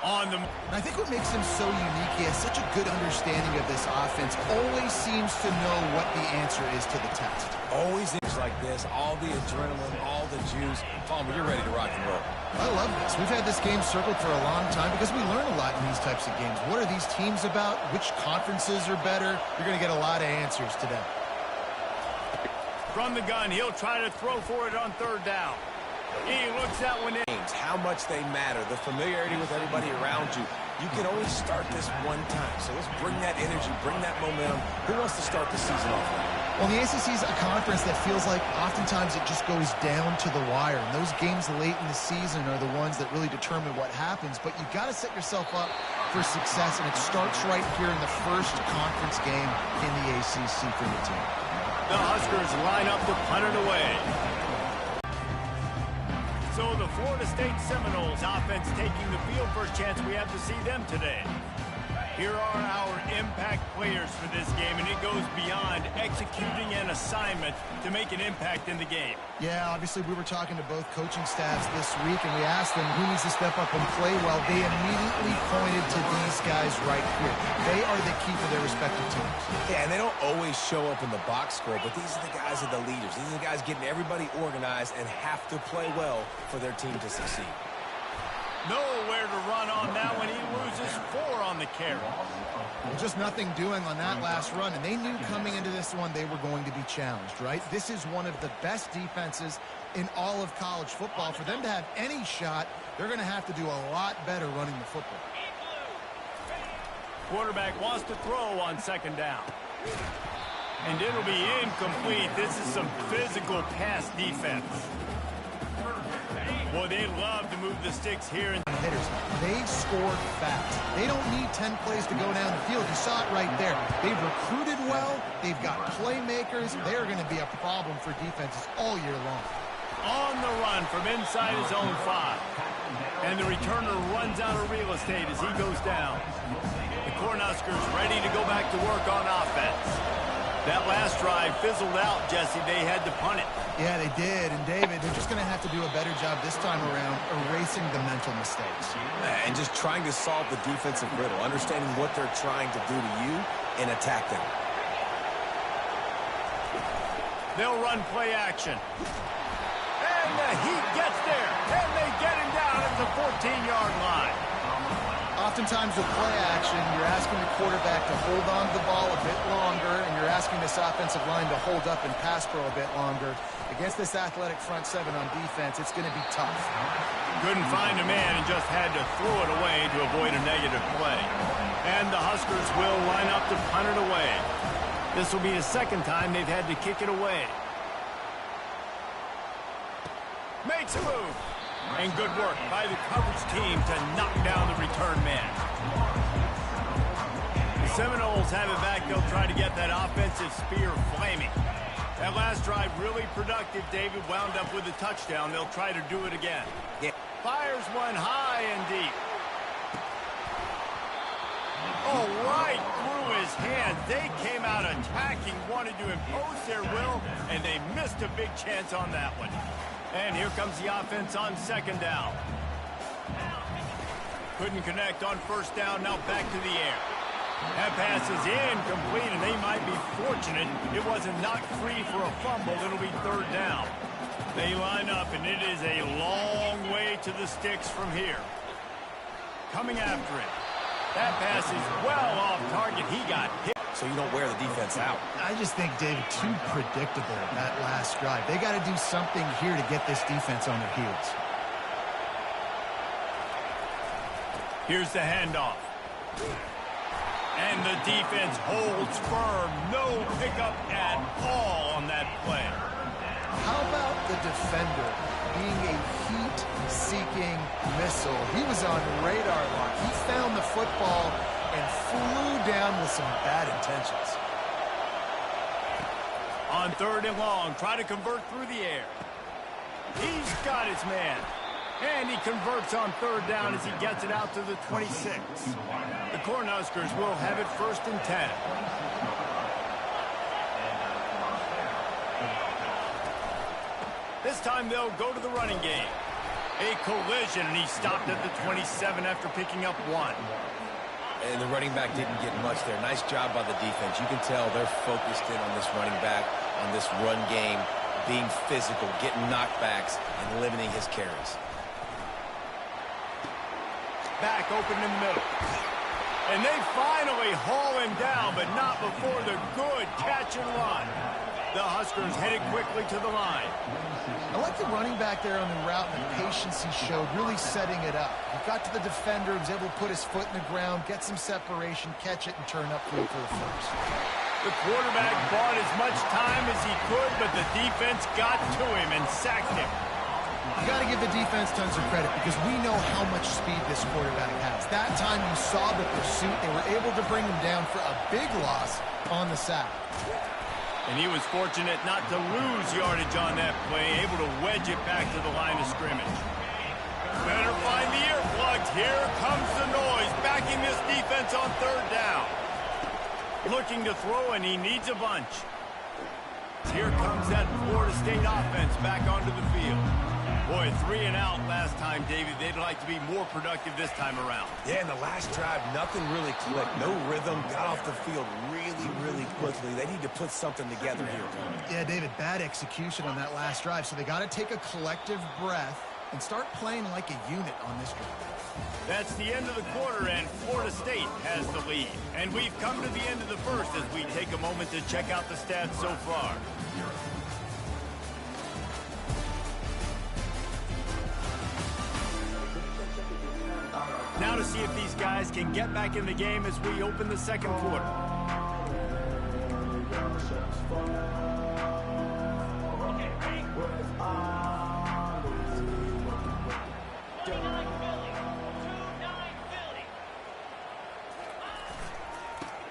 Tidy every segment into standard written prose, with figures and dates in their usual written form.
I think what makes him so unique, he has such a good understanding of this offense, always seems to know what the answer is to the test. Always things like this, all the adrenaline, all the juice. Palmer, you're ready to rock and roll. I love this. We've had this game circled for a long time because we learn a lot in these types of games. What are these teams about? Which conferences are better? You're going to get a lot of answers today. From the gun, he'll try to throw for it on third down. He looks that one in. How much they matter, the familiarity with everybody around you. You can only start this one time. So let's bring that energy, bring that momentum. Who wants to start the season off right? Well, the ACC is a conference that feels like oftentimes it just goes down to the wire. And those games late in the season are the ones that really determine what happens. But you got to set yourself up for success, and it starts right here in the first conference game in the ACC for your team. The Huskers line up to punt it away. So the Florida State Seminoles offense taking the field. First chance we have to see them today. Here are our impact players for this game, and it goes beyond executing an assignment to make an impact in the game. Yeah, obviously we were talking to both coaching staffs this week, and we asked them who needs to step up and play well. They immediately pointed to these guys right here. They are the key for their respective teams. Yeah, and they don't always show up in the box score, but these are the guys that are the leaders. These are the guys getting everybody organized and have to play well for their team to succeed. Nowhere to run on that one. He loses 4 on the carry. Just nothing doing on that last run, and they knew coming into this one they were going to be challenged, right? This is one of the best defenses in all of college football. For them to have any shot, they're going to have to do a lot better running the football. Quarterback wants to throw on second down. And it'll be incomplete. This is some physical pass defense. Boy, they love to move the sticks here. Hitters, they've scored fast. They don't need 10 plays to go down the field. You saw it right there. They've recruited well. They've got playmakers. They're going to be a problem for defenses all year long. On the run from inside his own 5. And the returner runs out of real estate as he goes down. The Cornhuskers ready to go back to work on offense. That last drive fizzled out, Jesse. They had to punt it. Yeah, they did. And, David, they're just going to have to do a better job this time around erasing the mental mistakes. And just trying to solve the defensive riddle, understanding what they're trying to do to you and attack them. They'll run play action. And the Heat gets there. And they get him down at the 14-yard line. Oftentimes with play action, you're asking the quarterback to hold on to the ball a bit longer, and you're asking this offensive line to hold up and pass pro a bit longer. Against this athletic front 7 on defense, it's going to be tough. Couldn't find a man and just had to throw it away to avoid a negative play. And the Huskers will line up to punt it away. This will be the second time they've had to kick it away. Makes a move. And good work by the coverage team to knock down the return man. The Seminoles have it back. They'll try to get that offensive spear flaming. That last drive really productive. David wound up with a touchdown. They'll try to do it again. Yeah. Fires one high and deep. Oh, right through his hands. They came out attacking, wanted to impose their will, and they missed a big chance on that one. And here comes the offense on second down. Couldn't connect on first down. Now back to the air. That pass is incomplete, and they might be fortunate it wasn't knocked free for a fumble. It'll be third down. They line up, and it is a long way to the sticks from here. Coming after it. That pass is well off target. He got hit. So you don't wear the defense out. I just think, David, too predictable that last drive. They got to do something here to get this defense on their heels. Here's the handoff. And the defense holds firm. No pickup at all on that play. How about the defender being a heat-seeking missile? He was on radar lock. He found the football and flew down with some bad intentions. On third and long, try to convert through the air. He's got his man. And he converts on third down as he gets it out to the 26. The Cornhuskers will have it first and 10. This time they'll go to the running game. A collision, and he stopped at the 27 after picking up 1. And the running back didn't get much there. Nice job by the defense. You can tell they're focused in on this running back, on this run game, being physical, getting knockbacks, and limiting his carries. Back open in the middle. And they finally haul him down, but not before the good catch and run. The Huskers headed quickly to the line. I like the running back there on the route and the patience he showed, really setting it up. He got to the defender, was able to put his foot in the ground, get some separation, catch it, and turn up for the first. The quarterback bought as much time as he could, but the defense got to him and sacked him. You got to give the defense tons of credit because we know how much speed this quarterback has. That time you saw the pursuit. They were able to bring him down for a big loss on the sack. And he was fortunate not to lose yardage on that play, able to wedge it back to the line of scrimmage. Better find the earplugs. Here comes the noise, backing this defense on 3rd down. Looking to throw, and he needs a bunch. Here comes that Florida State offense back onto the field. Boy, 3 and out last time, David. They'd like to be more productive this time around. Yeah, in the last drive, nothing really clicked. No rhythm, got off the field really quickly. They need to put something together here. Yeah, David, bad execution on that last drive. So they got to take a collective breath and start playing like a unit on this drive. That's the end of the quarter, and Florida State has the lead. And we've come to the end of the first as we take a moment to check out the stats so far. Now to see if these guys can get back in the game as we open the second quarter.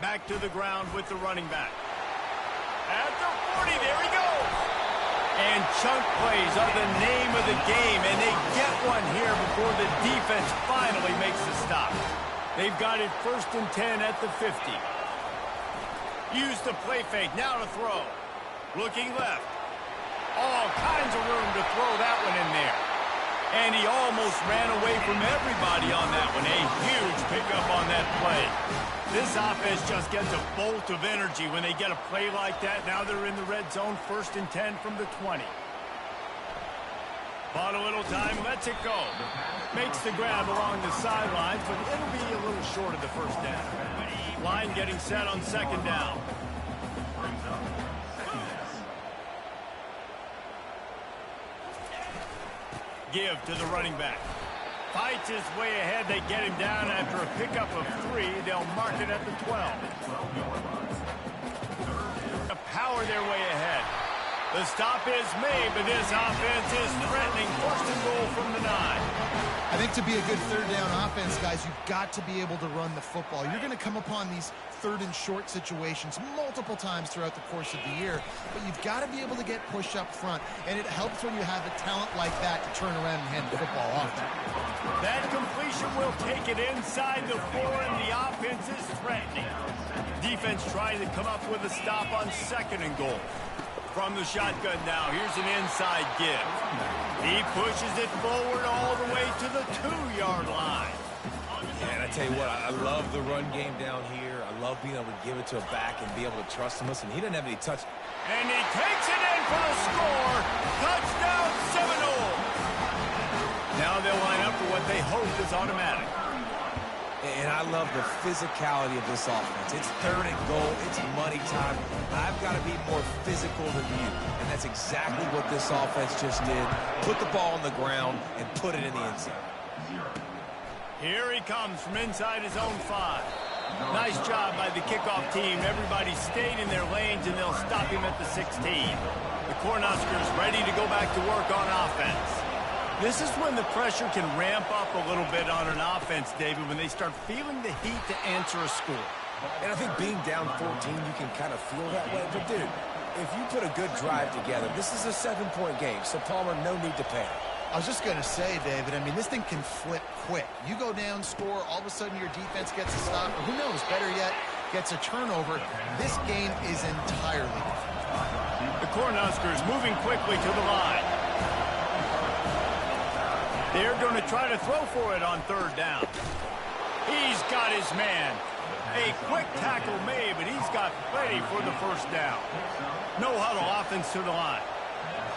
Back to the ground with the running back. At the 40, there he goes. And chunk plays are the name of the game, and they get one here before the defense finally makes the stop. They've got it 1st and 10 at the 50. Use the play fake, now to throw. Looking left. All kinds of room to throw that one in there. And he almost ran away from everybody on that one. A huge pickup on that play. This offense just gets a bolt of energy when they get a play like that. Now they're in the red zone, 1st and 10 from the 20. Bought a little time, lets it go. Makes the grab along the sidelines, but it'll be a little short of the 1st down. Line getting set on 2nd down. Give to the running back. Fights his way ahead. They get him down after a pickup of 3. They'll mark it at the 12. To power their way ahead. The stop is made, but this offense is threatening. 1st and goal from the 9. I think to be a good 3rd down offense, guys, you've got to be able to run the football. You're going to come upon these 3rd and short situations multiple times throughout the course of the year, but you've got to be able to get push up front, and it helps when you have a talent like that to turn around and hand the football off. That completion will take it inside the 4, and the offense is threatening. Defense trying to come up with a stop on 2nd and goal. From the shotgun now, here's an inside give. He pushes it forward all the way to the 2-yard line. Yeah, and I tell you what, I love the run game down here. I love being able to give it to a back and be able to trust him. Listen, he didn't have any touch. And he takes it in for the score. Touchdown, Seminole. Now they'll line up for what they hope is automatic. And I love the physicality of this offense. It's 3rd and goal. It's money time. I've got to be more physical than you. And that's exactly what this offense just did. Put the ball on the ground and put it in the inside. Here he comes from inside his own 5. Nice job by the kickoff team. Everybody stayed in their lanes, and they'll stop him at the 16. The Cornhuskers ready to go back to work on offense. This is when the pressure can ramp up a little bit on an offense, David, when they start feeling the heat to answer a score. And I think being down 14, you can kind of feel that way. But, dude, if you put a good drive together, this is a 7-point game. So, Palmer, no need to panic. I was just going to say, David, I mean, this thing can flip quick. You go down, score, all of a sudden your defense gets a stop, or who knows, better yet, gets a turnover. This game is entirely different. The Cornhuskers moving quickly to the line. They're going to try to throw for it on third down. He's got his man. A quick tackle made, but he's got plenty for the first down. No huddle offense to the line.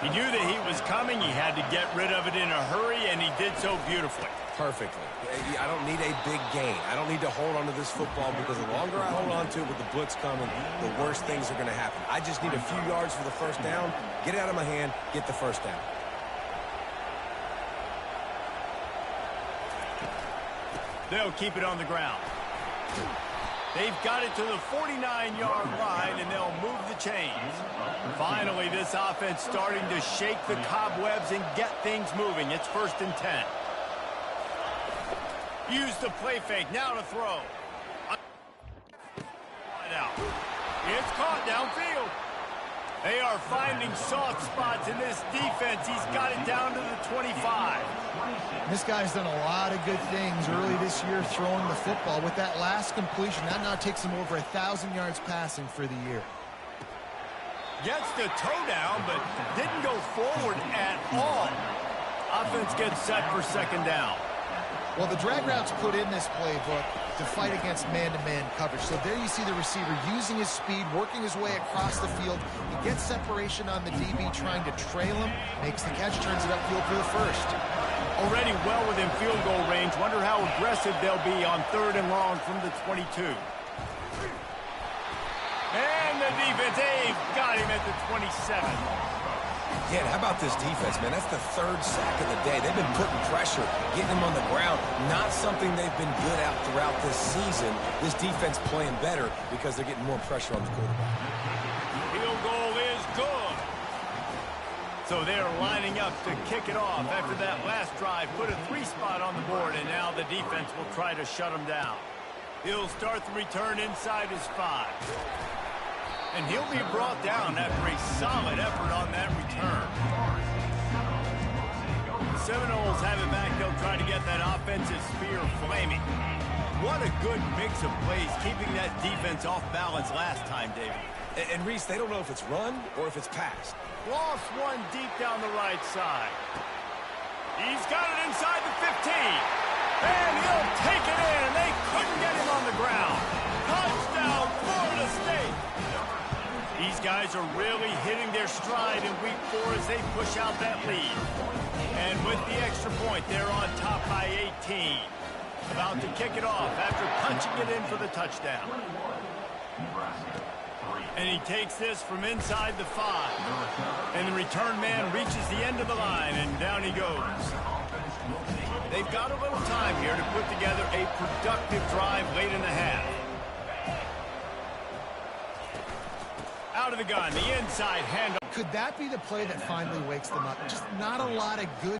He knew that he was coming. He had to get rid of it in a hurry, and he did so beautifully. Perfectly. I don't need a big gain. I don't need to hold on to this football because the longer I hold on to it with the blitz coming, the worse things are going to happen. I just need a few yards for the first down, get it out of my hand, get the first down. They'll keep it on the ground. They've got it to the 49-yard line, and they'll move the chains. Finally, this offense starting to shake the cobwebs and get things moving. It's 1st and 10. Use the play fake. Now to throw. Out. It's caught downfield. They are finding soft spots in this defense. He's got it down to the 25. This guy's done a lot of good things early this year throwing the football. With that last completion, that now takes him over 1,000 yards passing for the year. Gets the toe down, but didn't go forward at all. Offense gets set for second down. Well, the drag routes put in this playbook to fight against man-to-man coverage. So there you see the receiver using his speed, working his way across the field. He gets separation on the DB, trying to trail him, makes the catch, turns it upfield for the first. Already well within field goal range. Wonder how aggressive they'll be on 3rd and long from the 22. And the defense, they've got him at the 27. Yeah, how about this defense, man? That's the 3rd sack of the day. They've been putting pressure, getting him on the ground. Not something they've been good at throughout this season. This defense playing better because they're getting more pressure on the quarterback. Field goal is good. So they're lining up to kick it off after that last drive. Put a 3-spot on the board, and now the defense will try to shut them down. He'll start the return inside his 5. And he'll be brought down after a solid effort on that return. The Seminoles have it back. They'll try to get that offensive spear flaming. What a good mix of plays, keeping that defense off balance last time, David. And Reese, they don't know if it's run or if it's pass. Lost one deep down the right side. He's got it inside the 15. And he'll take it in. They couldn't get him on the ground. Touchdown, Florida State. These guys are really hitting their stride in week 4 as they push out that lead. And with the extra point, they're on top by 18. About to kick it off after punching it in for the touchdown. And he takes this from inside the 5. And the return man reaches the end of the line, and down he goes. They've got a little time here to put together a productive drive late in the half. Out of the gun, the inside handoff. Could that be the play that finally wakes them up? Just not a lot of good